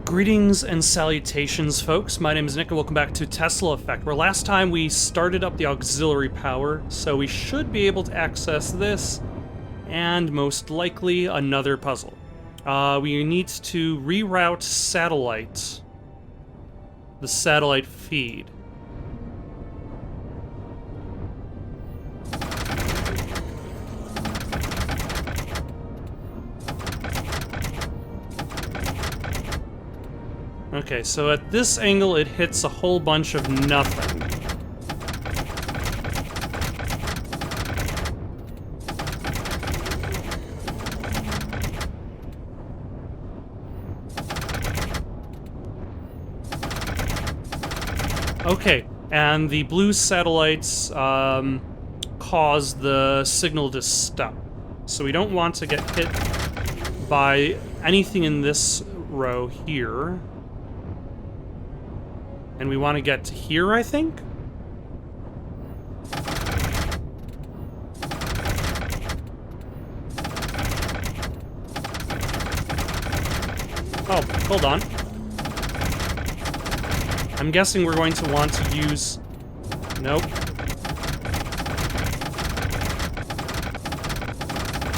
Greetings and salutations, folks. My name is Nick, and welcome back to Tesla Effect, where last time we started up the auxiliary power, so we should be able to access this, and most likely another puzzle. We need to reroute the satellite feed. Okay, so at this angle, it hits a whole bunch of nothing. Okay, and the blue satellites cause the signal to stop. So we don't want to get hit by anything in this row here. And we want to get to here, I think? Oh, hold on. I'm guessing we're going to want to use... Nope.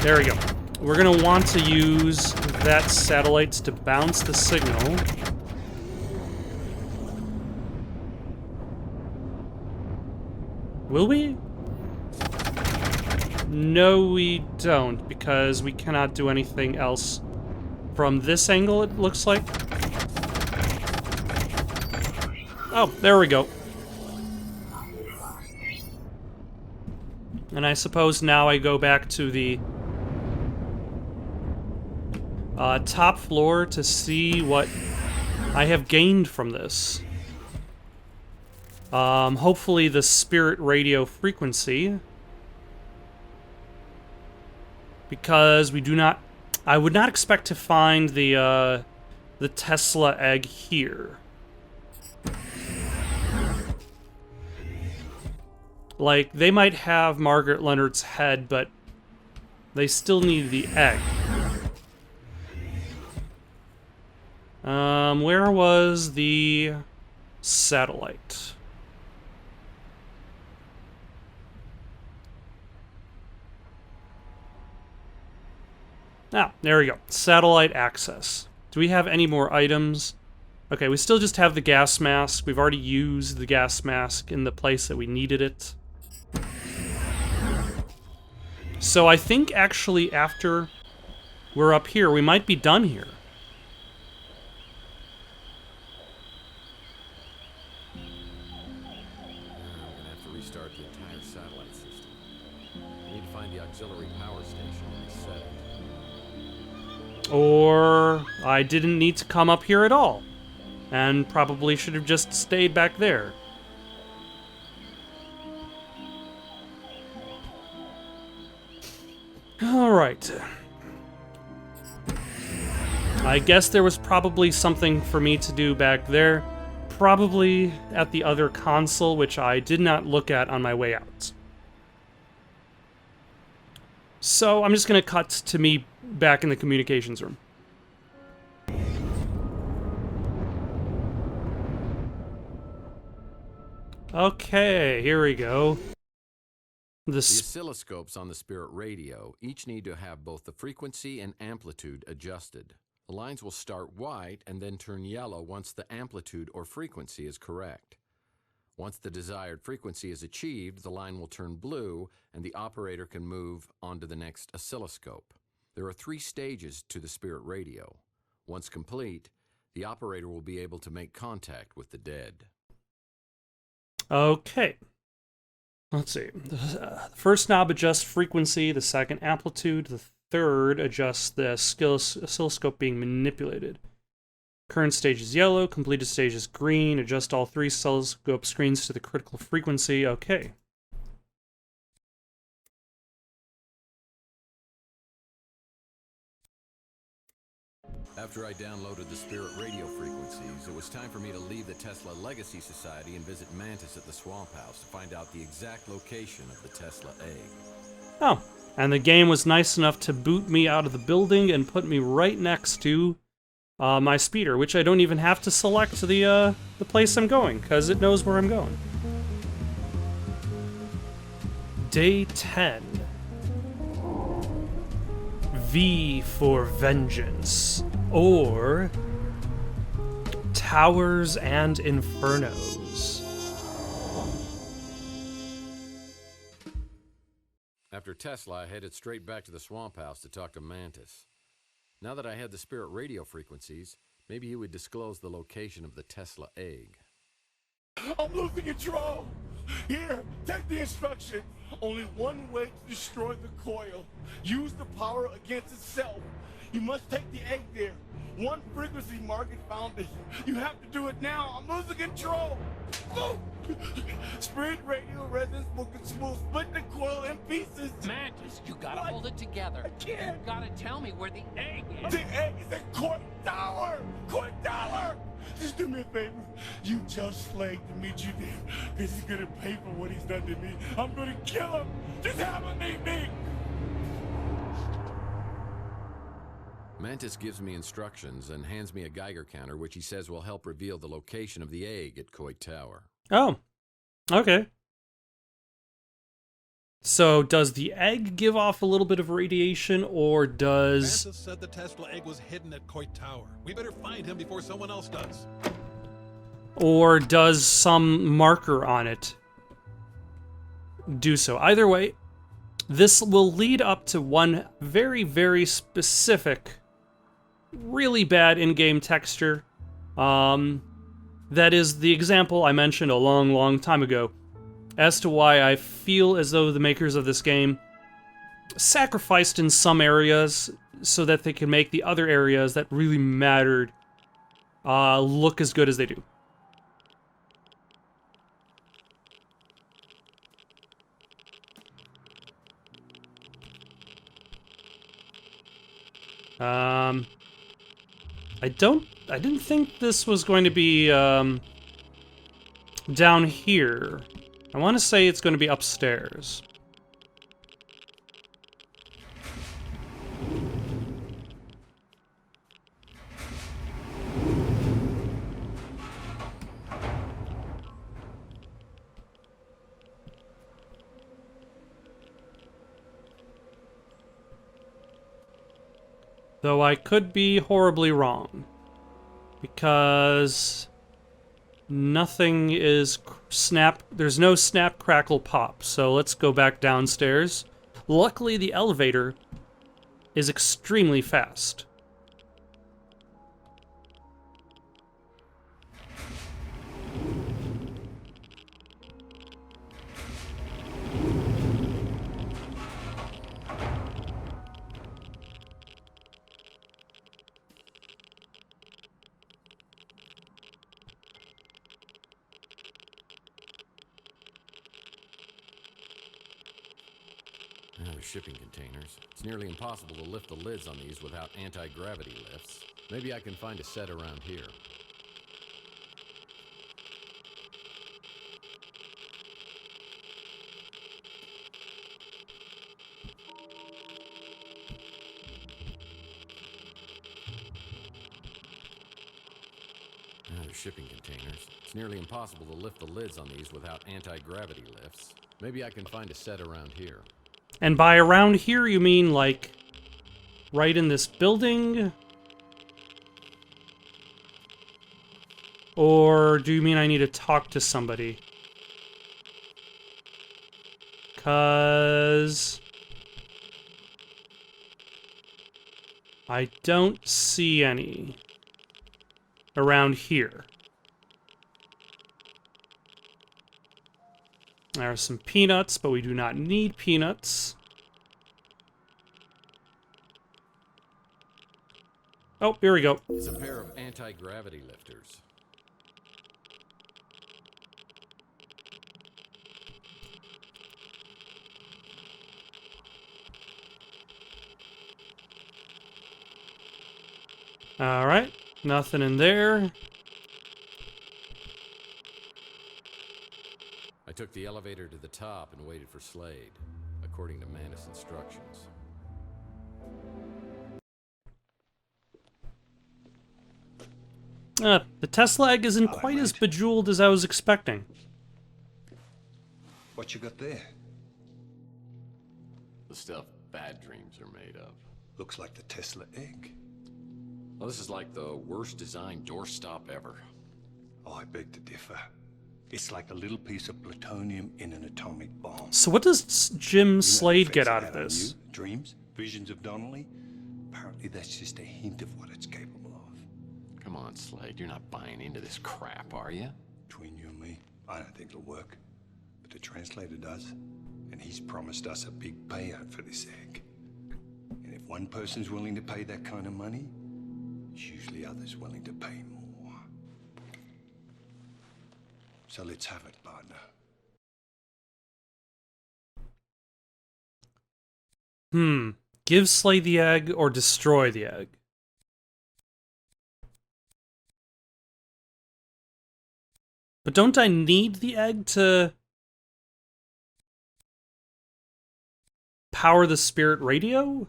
There we go. We're going to want to use that satellite to bounce the signal. Will we? No, we don't, because we cannot do anything else from this angle, it looks like. Oh, there we go. And I suppose now I go back to the top floor to see what I have gained from this. Hopefully the spirit radio frequency. Because I would not expect to find the Tesla egg here. Like, they might have Margaret Leonard's head, but they still need the egg. Where was the satellite? Ah, there we go. Satellite access. Do we have any more items? Okay, we still just have the gas mask. We've already used the gas mask in the place that we needed it. So I think actually after we're up here, we might be done here. I'm gonna have to restart the entire satellite system. I need to find the auxiliary power station and reset it. Or I didn't need to come up here at all, and probably should have just stayed back there. Alright. I guess there was probably something for me to do back there. Probably at the other console, which I did not look at on my way out. So I'm just going to cut to me back in the communications room. Okay, here we go. The oscilloscopes on the spirit radio each need to have both the frequency and amplitude adjusted. The lines will start white and then turn yellow once the amplitude or frequency is correct. Once the desired frequency is achieved, the line will turn blue and the operator can move on to the next oscilloscope. There are 3 stages to the spirit radio. Once complete, the operator will be able to make contact with the dead. Okay. Let's see. The first knob adjusts frequency, the second amplitude, the third adjusts the oscilloscope being manipulated. Current stage is yellow, completed stage is green, adjust all 3 oscilloscope screens to the critical frequency. Okay. After I downloaded the spirit radio frequencies, it was time for me to leave the Tesla Legacy Society and visit Mantis at the Swamp House to find out the exact location of the Tesla egg. Oh, and the game was nice enough to boot me out of the building and put me right next to my speeder, which I don't even have to select the place I'm going, because it knows where I'm going. Day 10. V for Vengeance, or Towers and Infernos. After Tesla, I headed straight back to the swamp house to talk to Mantis. Now that I had the spirit radio frequencies, maybe he would disclose the location of the Tesla egg. I'm losing control! Here, take the instruction. Only one way to destroy the coil. Use the power against itself. You must take the egg there. One frequency market found it. You have to do it now. I'm losing control. Oh! Spirit radio resonance will split the coil in pieces. Mantis, you gotta hold it together. I can't. You gotta tell me where the egg is. The egg is at Court Tower! Court Tower! Just do me a favor. You tell Slade to meet you there, because he's gonna pay for what he's done to me. I'm gonna kill him. Just have him meet me. Mantis gives me instructions and hands me a Geiger counter, which he says will help reveal the location of the egg at Coit Tower. Oh, okay. So does the egg give off a little bit of radiation, or does... Mantis said the Tesla egg was hidden at Coit Tower. We better find him before someone else does. Or does some marker on it do so? Either way, this will lead up to one very, very specific, really bad in-game texture. That is the example I mentioned a long, long time ago as to why I feel as though the makers of this game sacrificed in some areas so that they can make the other areas that really mattered look as good as they do. I didn't think this was going to be down here. I want to say it's going to be upstairs. Though I could be horribly wrong, because nothing is there's no snap, crackle, pop, so let's go back downstairs. Luckily, the elevator is extremely fast. Shipping containers. It's nearly impossible to lift the lids on these without anti-gravity lifts. Maybe I can find a set around here. They're shipping containers. It's nearly impossible to lift the lids on these without anti-gravity lifts. Maybe I can find a set around here. And by around here, you mean, like, right in this building? Or do you mean I need to talk to somebody? 'Cause I don't see any around here. There are some peanuts, but we do not need peanuts. Oh, here we go. It's a pair of anti-gravity lifters. All right, nothing in there. I took the elevator to the top and waited for Slade, according to Mantis' instructions. The Tesla egg isn't quite as bejeweled as I was expecting. What you got there? The stuff bad dreams are made of. Looks like the Tesla egg. Well, this is like the worst designed doorstop ever. Oh, I beg to differ. It's like a little piece of plutonium in an atomic bomb. So what does Jim Slade get out of this? Dreams? Visions of Donnelly? Apparently that's just a hint of what it's capable of. Come on, Slade, you're not buying into this crap, are you? Between you and me, I don't think it'll work. But the translator does. And he's promised us a big payout for this egg. And if one person's willing to pay that kind of money, there's usually others willing to pay more. So let's have it, partner. Give Slade the egg or destroy the egg? But don't I need the egg to power the spirit radio?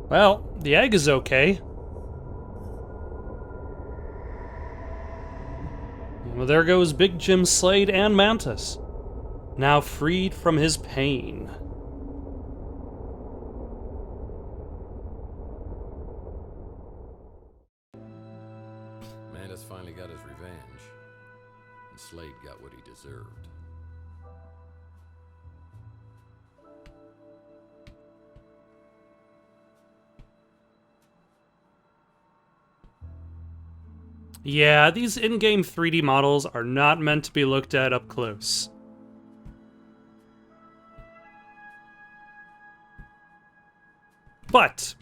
Well, the egg is okay. Well, there goes Big Jim Slade and Mantis, now freed from his pain. Mantis finally got his revenge, and Slade got what he deserved. Yeah, these in-game 3D models are not meant to be looked at up close. But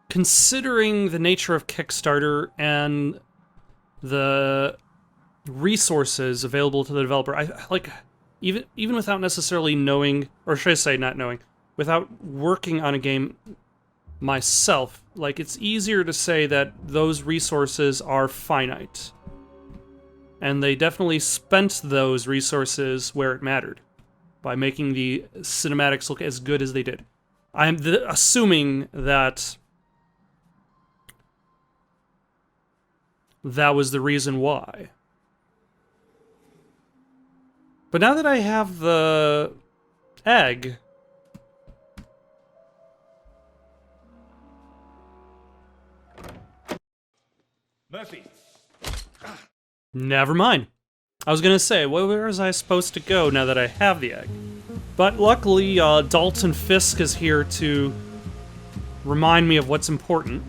considering the nature of Kickstarter and the resources available to the developer, I like even without necessarily knowing, or should I say not knowing, without working on a game myself, like, it's easier to say that those resources are finite. And they definitely spent those resources where it mattered, by making the cinematics look as good as they did. I'm assuming that that was the reason why. But now that I have the egg, Murphy. never mind. I was gonna say, where was I supposed to go now that I have the egg? But luckily, Dalton Fisk is here to remind me of what's important.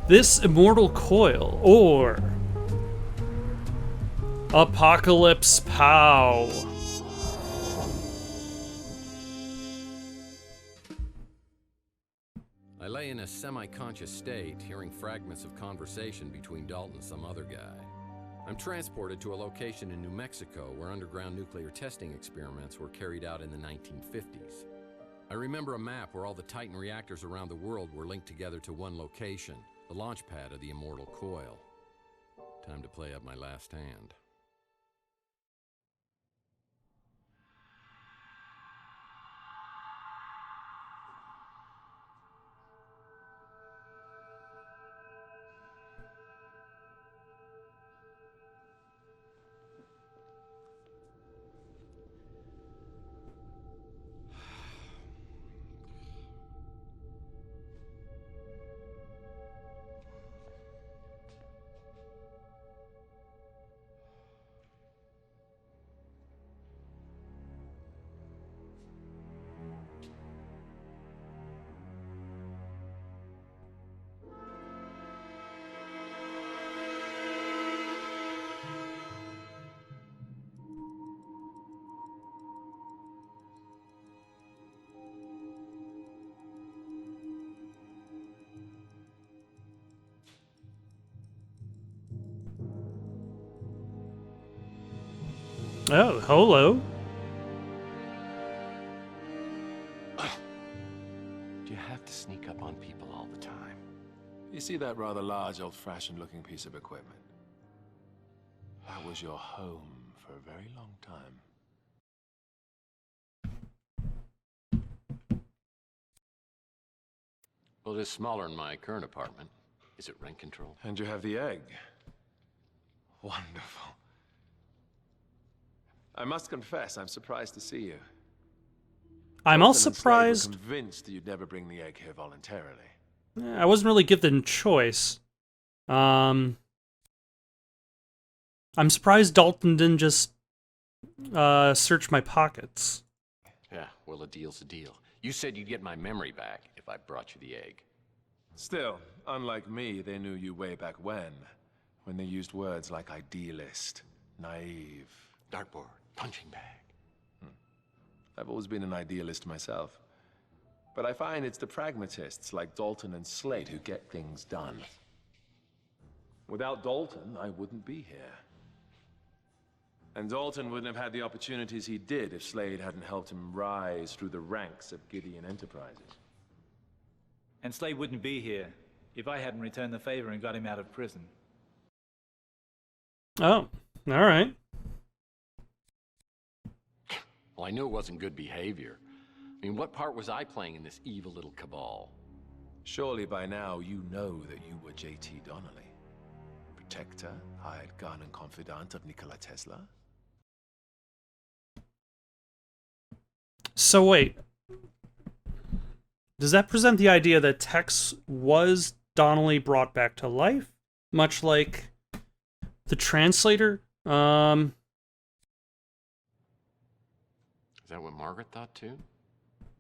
This immortal coil, or Apocalypse Pow. I lay in a semi-conscious state, hearing fragments of conversation between Dalton and some other guy. I'm transported to a location in New Mexico where underground nuclear testing experiments were carried out in the 1950s. I remember a map where all the Titan reactors around the world were linked together to one location, the launch pad of the immortal coil. Time to play up my last hand. Oh, hello. Do you have to sneak up on people all the time? You see that rather large, old-fashioned looking piece of equipment? That was your home for a very long time. Well, it is smaller than my current apartment. Is it rent controlled? And you have the egg. Wonderful. I must confess, I'm surprised to see you. I'm also Dalton and Slade were surprised. convinced that you'd never bring the egg here voluntarily. I wasn't really given choice. I'm surprised Dalton didn't just search my pockets. Yeah, well, a deal's a deal. You said you'd get my memory back if I brought you the egg. Still, unlike me, they knew you way back when they used words like idealist, naive. Dartboard, punching bag. I've always been an idealist myself. But I find it's the pragmatists like Dalton and Slade who get things done. Without Dalton, I wouldn't be here. And Dalton wouldn't have had the opportunities he did if Slade hadn't helped him rise through the ranks of Gideon Enterprises. And Slade wouldn't be here if I hadn't returned the favor and got him out of prison. Oh, all right. Well, I knew it wasn't good behavior. I mean, what part was I playing in this evil little cabal? Surely by now you know that you were J.T. Donnelly, protector, hired gun, and confidant of Nikola Tesla. So wait. Does that present the idea that Tex was Donnelly brought back to life? Much like the translator? Is that what Margaret thought too?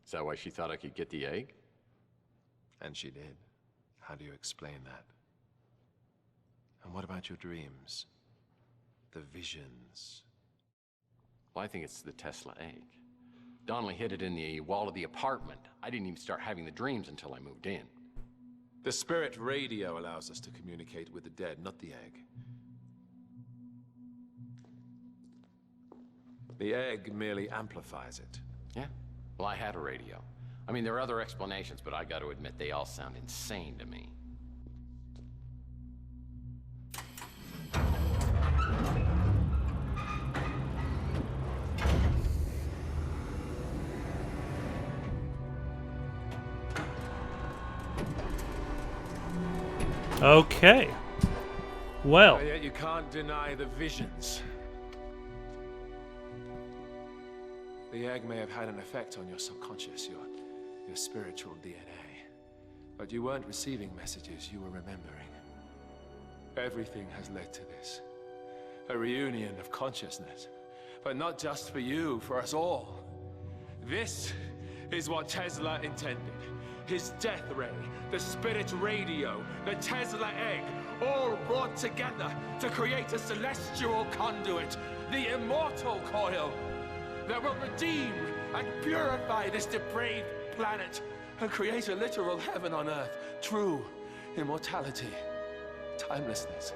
Is that why she thought I could get the egg? And she did. How do you explain that? And what about your dreams? The visions? Well, I think it's the Tesla egg. Donnelly hid it in the wall of the apartment. I didn't even start having the dreams until I moved in. The spirit radio allows us to communicate with the dead, not the egg. The egg merely amplifies it. Yeah? Well, I had a radio. I mean, there are other explanations, but I got to admit they all sound insane to me. Okay. Well, But yet you can't deny the visions. The egg may have had an effect on your subconscious, your spiritual DNA. But you weren't receiving messages, you were remembering. Everything has led to this. A reunion of consciousness. But not just for you, for us all. This is what Tesla intended. His death ray, the spirit radio, the Tesla egg, all brought together to create a celestial conduit, the immortal coil, that will redeem and purify this depraved planet and create a literal heaven on earth. True immortality, timelessness,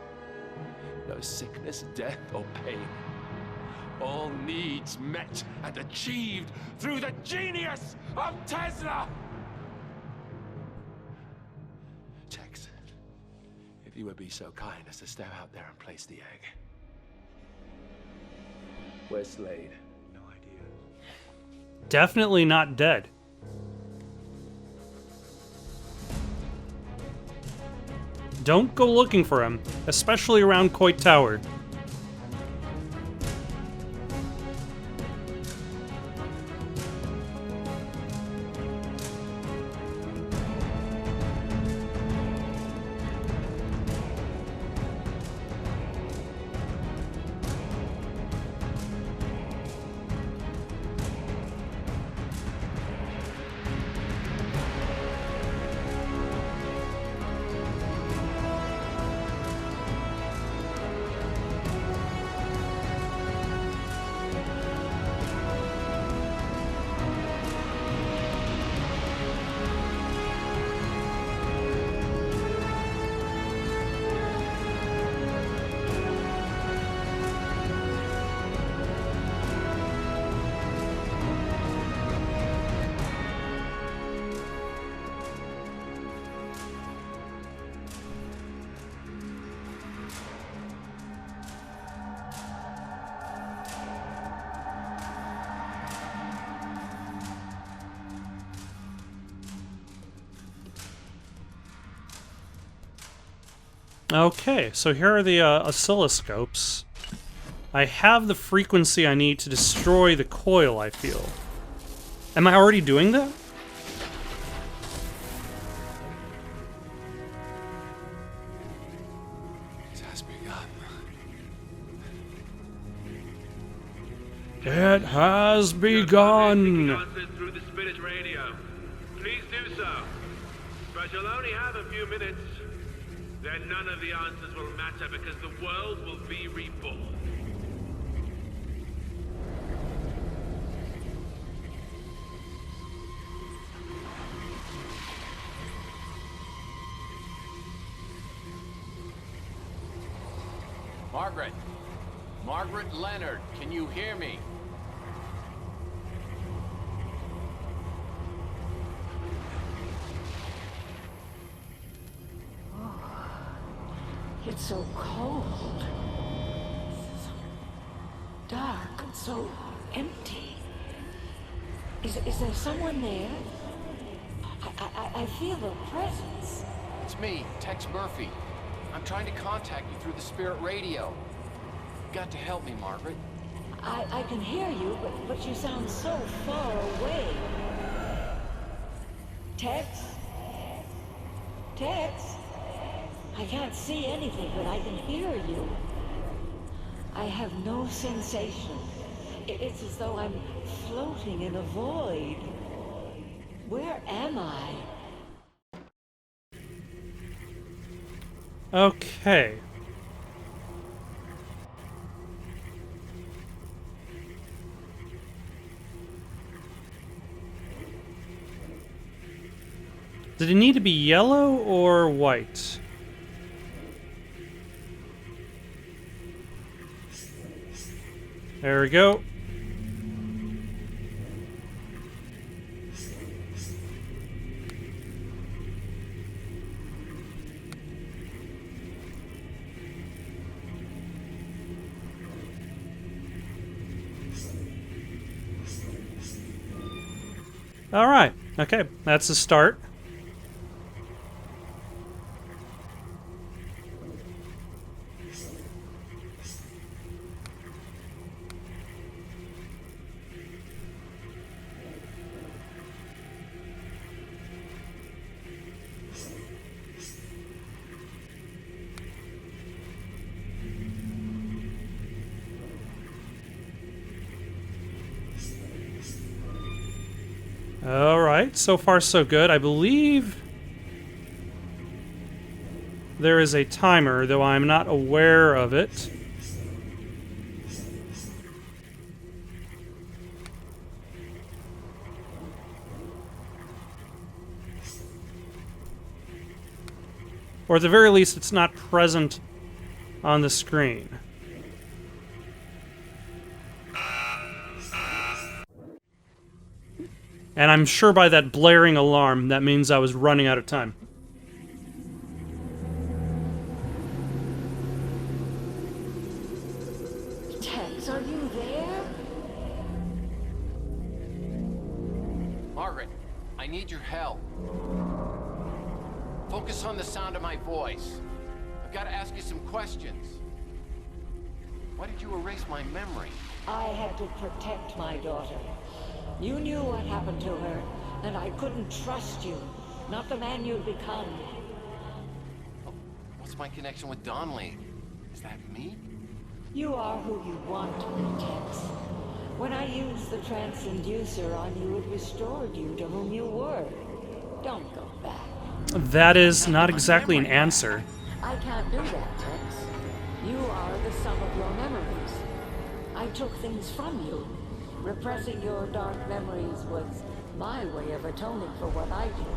no sickness, death, or pain. All needs met and achieved through the genius of Tesla! Tex, if you would be so kind as to step out there and place the egg. Where's Slade? definitely not dead. Don't go looking for him, especially around Coit Tower. Okay, so here are the oscilloscopes. I have the frequency I need to destroy the coil, I feel. Am I already doing that? It has begun. It has begun. Answers through the spirit radio. Please do so. But you'll only have a few minutes. Then none of the answers will matter because the world will be reborn. Margaret! Margaret Leonard, can you hear me? It's so cold. So dark and so empty. Is there someone there? I feel a presence. It's me, Tex Murphy. I'm trying to contact you through the spirit radio. You've got to help me, Margaret. I can hear you, but you sound so far away. Tex? Tex? I can't see anything, but I can hear you. I have no sensation. It's as though I'm floating in a void. Where am I? Okay. Did it need to be yellow or white? There we go. All right. Okay, that's the start. All right, so far so good. I believe there is a timer, though I'm not aware of it. Or at the very least, it's not present on the screen. And I'm sure by that blaring alarm, that means I was running out of time. Tex, are you there? Margaret, I need your help. Focus on the sound of my voice. I've got to ask you some questions. Why did you erase my memory? I had to protect my daughter. You knew what happened to her, and I couldn't trust you. Not the man you'd become. Oh, what's my connection with Donnelly? Is that me? You are who you want to be, Tex. When I used the transducer on you, it restored you to whom you were. Don't go back. That is not exactly an answer. I can't do that, Tex. You are the sum of your memories. I took things from you. Repressing your dark memories was my way of atoning for what I did.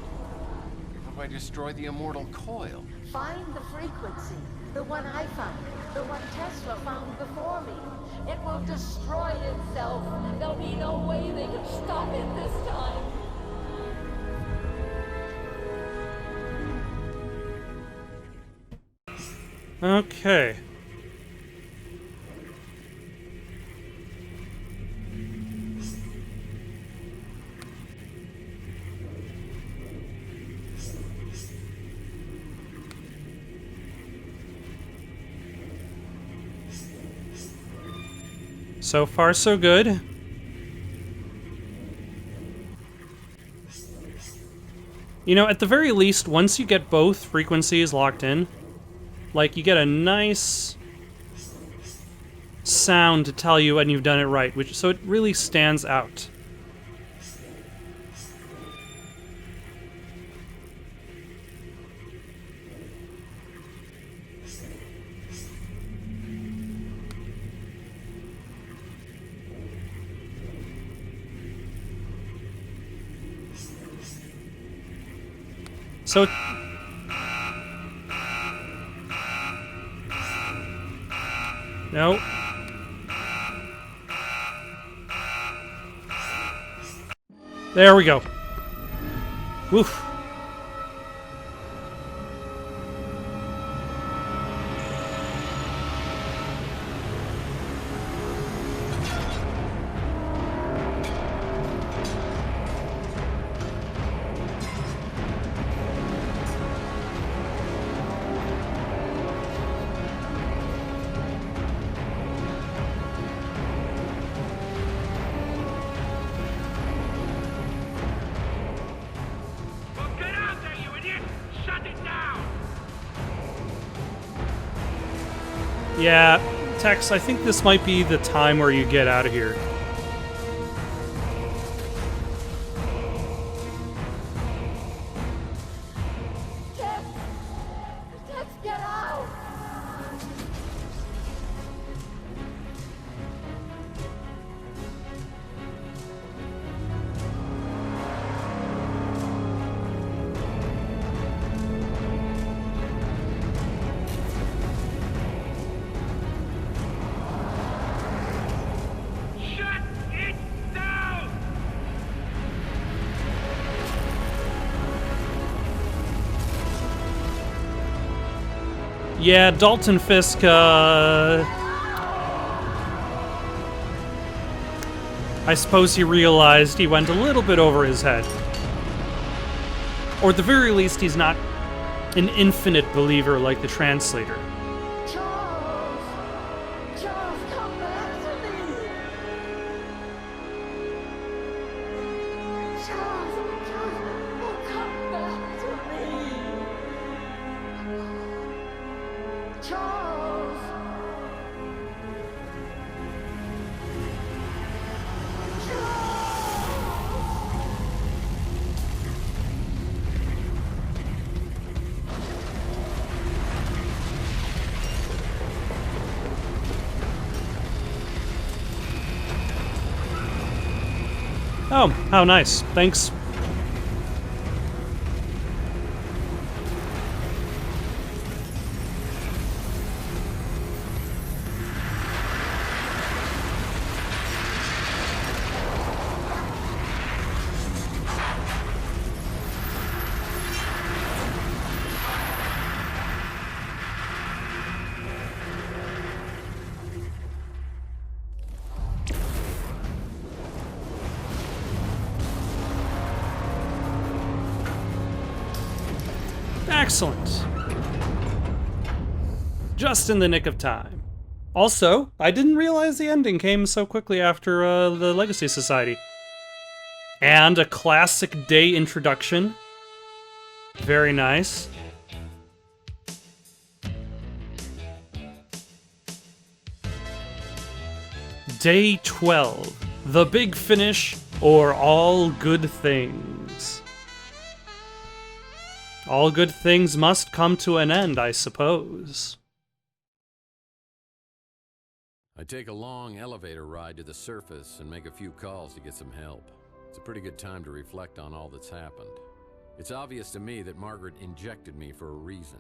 How do I destroy the immortal coil? Find the frequency. The one I found. The one Tesla found before me. It will destroy itself. There'll be no way they can stop it this time. Okay. So far, so good. You know, at the very least, once you get both frequencies locked in, like, you get a nice sound to tell you when you've done it right, so it really stands out. So no. There we go. Woof. Yeah, Tex, I think this might be the time where you get out of here. Tex, get out! Yeah, Dalton Fisk, I suppose he realized he went a little bit over his head. Or at the very least, he's not an infinite believer like the translator. Charles! Charles, come back to me! Charles, oh, come back to me! Charles! Oh, how nice. Thanks. Excellent. Just in the nick of time. Also, I didn't realize the ending came so quickly after the Legacy Society. And a classic day introduction. Very nice. Day 12. The big finish, or all good things. All good things must come to an end, I suppose. I take a long elevator ride to the surface and make a few calls to get some help. It's a pretty good time to reflect on all that's happened. It's obvious to me that Margaret injected me for a reason.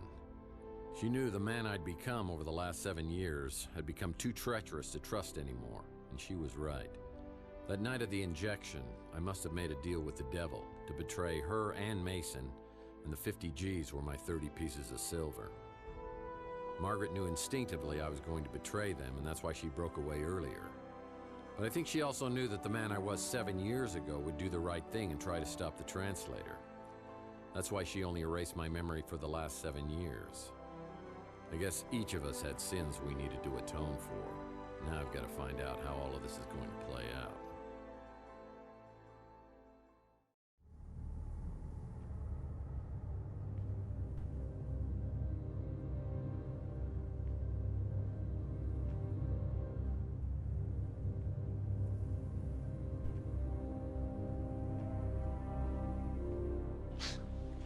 She knew the man I'd become over the last 7 years had become too treacherous to trust anymore, and she was right. That night of the injection, I must have made a deal with the devil to betray her and Mason, and the 50 G's were my 30 pieces of silver. Margaret knew instinctively I was going to betray them, and that's why she broke away earlier. But I think she also knew that the man I was 7 years ago would do the right thing and try to stop the translator. That's why she only erased my memory for the last 7 years. I guess each of us had sins we needed to atone for. Now I've got to find out how all of this is going to play out.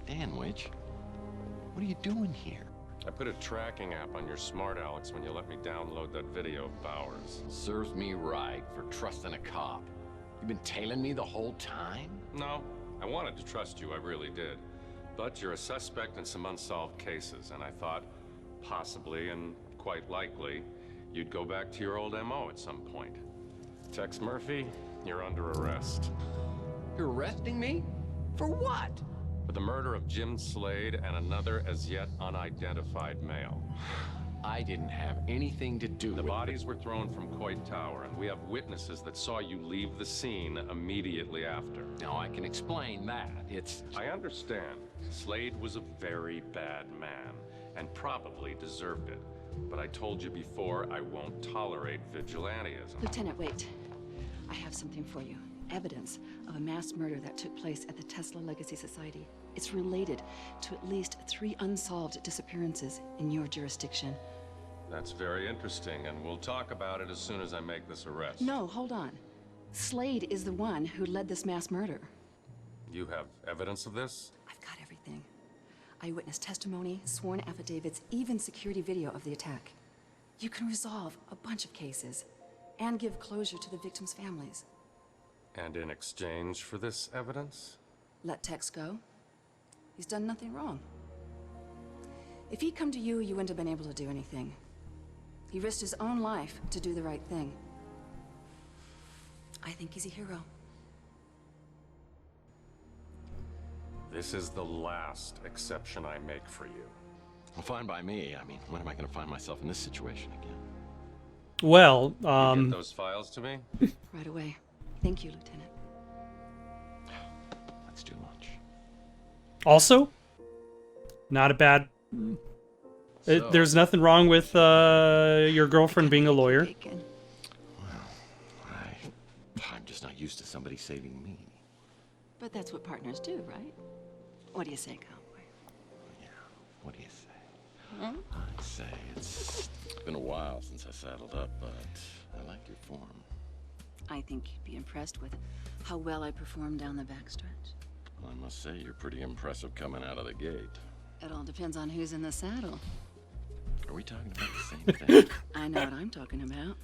Danwich, what are you doing here? I put a tracking app on your smart Alex when you let me download that video of Bowers. Serves me right for trusting a cop. You've been tailing me the whole time? No, I wanted to trust you, I really did. But you're a suspect in some unsolved cases, and I thought, possibly and quite likely, you'd go back to your old MO at some point. Tex Murphy, you're under arrest. You're arresting me? For what? For the murder of Jim Slade and another as yet unidentified male. I didn't have anything to do with the bodies were thrown from Coit Tower, and we have witnesses that saw you leave the scene immediately after. Now, I can explain that. I understand. Slade was a very bad man, and probably deserved it. But I told you before, I won't tolerate vigilantism. Lieutenant, wait. I have something for you. Evidence of a mass murder that took place at the Tesla Legacy Society. It's related to at least 3 unsolved disappearances in your jurisdiction. That's very interesting, and we'll talk about it as soon as I make this arrest. No, hold on. Slade is the one who led this mass murder. You have evidence of this? I've got everything. Eyewitness testimony, sworn affidavits, even security video of the attack. You can resolve a bunch of cases and give closure to the victims' families. And in exchange for this evidence? Let Tex go. He's done nothing wrong. If he'd come to you, you wouldn't have been able to do anything. He risked his own life to do the right thing. I think he's a hero. This is the last exception I make for you. Well, fine by me. I mean, when am I going to find myself in this situation again? Well, You get those files to me? Right away. Thank you, Lieutenant. That's too much. Also, not a bad... there's nothing wrong with your girlfriend being a lawyer. Well, I'm just not used to somebody saving me. But that's what partners do, right? What do you say, cowboy? Yeah, what do you say? I'd say it's been a while since I saddled up, but I like your form. I think you'd be impressed with how well I performed down the backstretch. Well, I must say, you're pretty impressive coming out of the gate. It all depends on who's in the saddle. Are we talking about the same thing? I know what I'm talking about.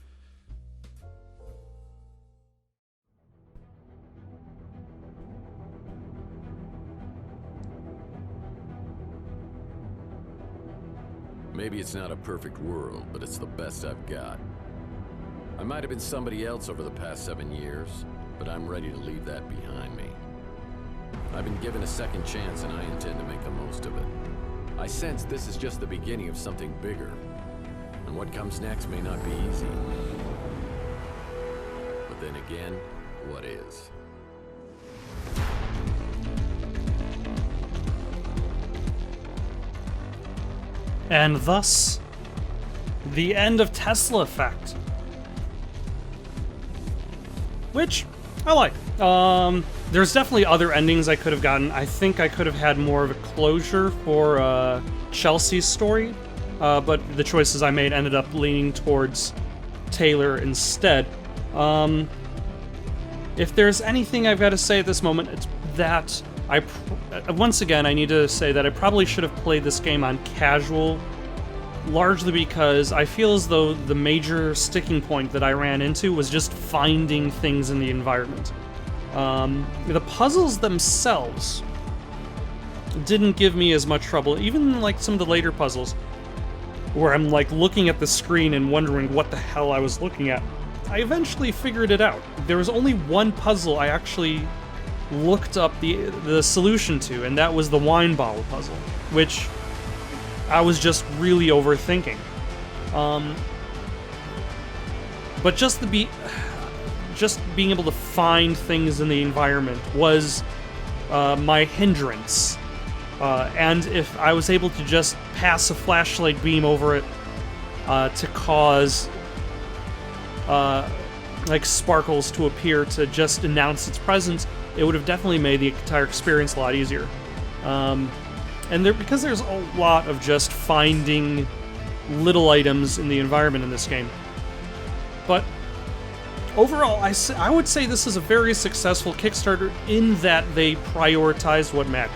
Maybe it's not a perfect world, but it's the best I've got. I might have been somebody else over the past 7 years, but I'm ready to leave that behind me. I've been given a second chance, and I intend to make the most of it. I sense this is just the beginning of something bigger, and what comes next may not be easy. But then again, what is? And thus, the end of Tesla Effect. Which, I like. There's definitely other endings I could have gotten. I think I could have had more of a closure for Chelsea's story, but the choices I made ended up leaning towards Taylor instead. If there's anything I've got to say at this moment, it's that once again, I need to say that I probably should have played this game on casual, largely because I feel as though the major sticking point that I ran into was just finding things in the environment. The puzzles themselves didn't give me as much trouble, even like some of the later puzzles, where I'm like looking at the screen and wondering what the hell I was looking at. I eventually figured it out. There was only one puzzle I actually looked up the solution to, and that was the wine bottle puzzle, which I was just really overthinking. But just being able to find things in the environment was my hindrance. And if I was able to just pass a flashlight beam over it to cause like sparkles to appear to just announce its presence, it would have definitely made the entire experience a lot easier. Because there's a lot of just finding little items in the environment in this game. But overall, I would say this is a very successful Kickstarter in that they prioritized what mattered.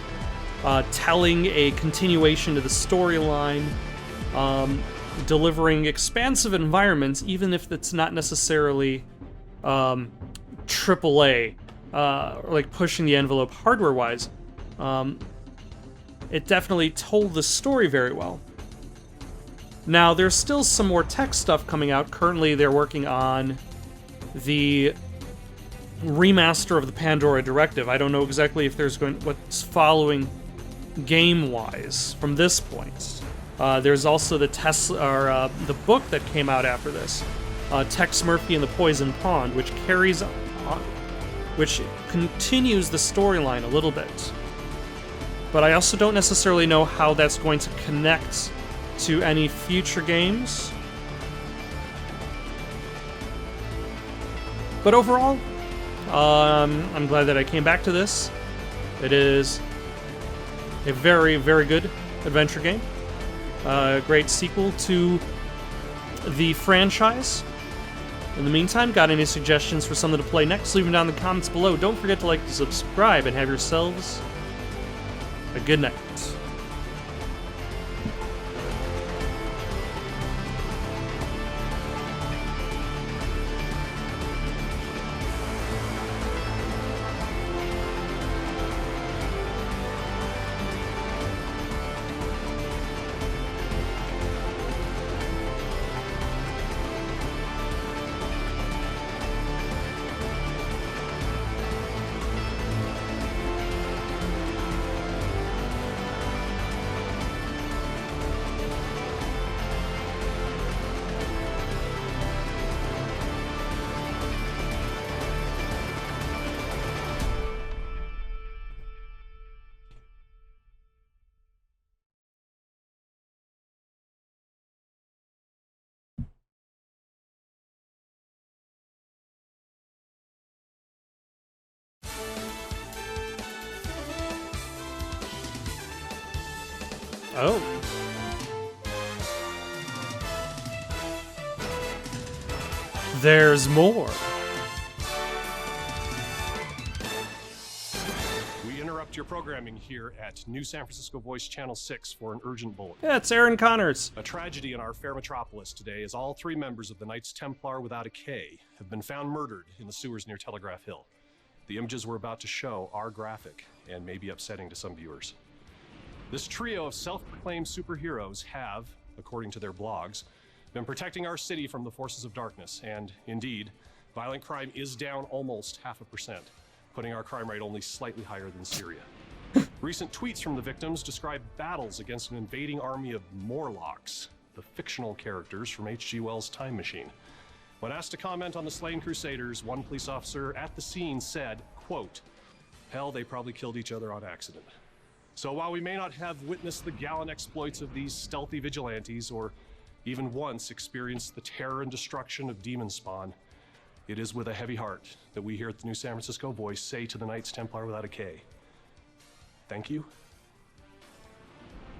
Telling a continuation to the storyline, delivering expansive environments, even if it's not necessarily AAA, like pushing the envelope hardware-wise. It definitely told the story very well. Now, there's still some more tech stuff coming out. Currently, they're working on the remaster of the Pandora Directive. I don't know exactly if there's what's following game-wise from this point. There's also the the book that came out after this, Tex Murphy and the Poison Pond, which carries on, which continues the storyline a little bit. But I also don't necessarily know how that's going to connect to any future games. But overall, I'm glad that I came back to this. It is a very, very good adventure game. A great sequel to the franchise. In the meantime, got any suggestions for something to play next? Leave them down in the comments below. Don't forget to like and subscribe, and have yourselves a good night. Oh. There's more. We interrupt your programming here at New San Francisco Voice Channel 6 for an urgent bulletin. Yeah, it's Aaron Connors. A tragedy in our fair metropolis today as all 3 members of the Knights Templar without a K have been found murdered in the sewers near Telegraph Hill. The images we're about to show are graphic and may be upsetting to some viewers. This trio of self-proclaimed superheroes have, according to their blogs, been protecting our city from the forces of darkness, and indeed, violent crime is down almost 0.5%, putting our crime rate only slightly higher than Syria. Recent tweets from the victims describe battles against an invading army of Morlocks, the fictional characters from H.G. Wells' Time Machine. When asked to comment on the slain Crusaders, one police officer at the scene said, quote, "Hell, they probably killed each other on accident." So while we may not have witnessed the gallant exploits of these stealthy vigilantes, or even once experienced the terror and destruction of demon spawn, it is with a heavy heart that we here at the New San Francisco Voice say to the Knights Templar without a K, thank you.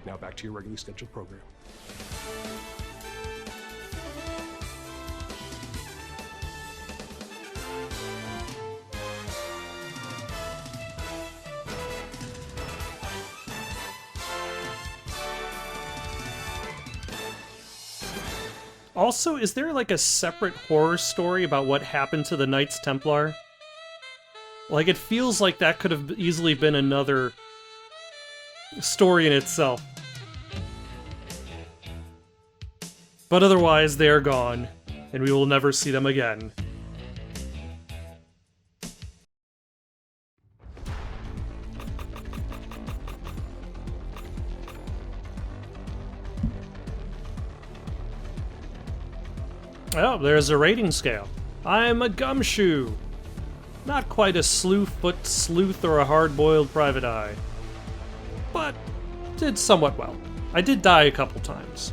Now back to your regularly scheduled program. Also, is there like a separate horror story about what happened to the Knights Templar? Like, it feels like that could have easily been another story in itself. But otherwise, they are gone, and we will never see them again. Oh, there's a rating scale. I'm a gumshoe. Not quite a slewfoot sleuth or a hard-boiled private eye. But did somewhat well. I did die a couple times.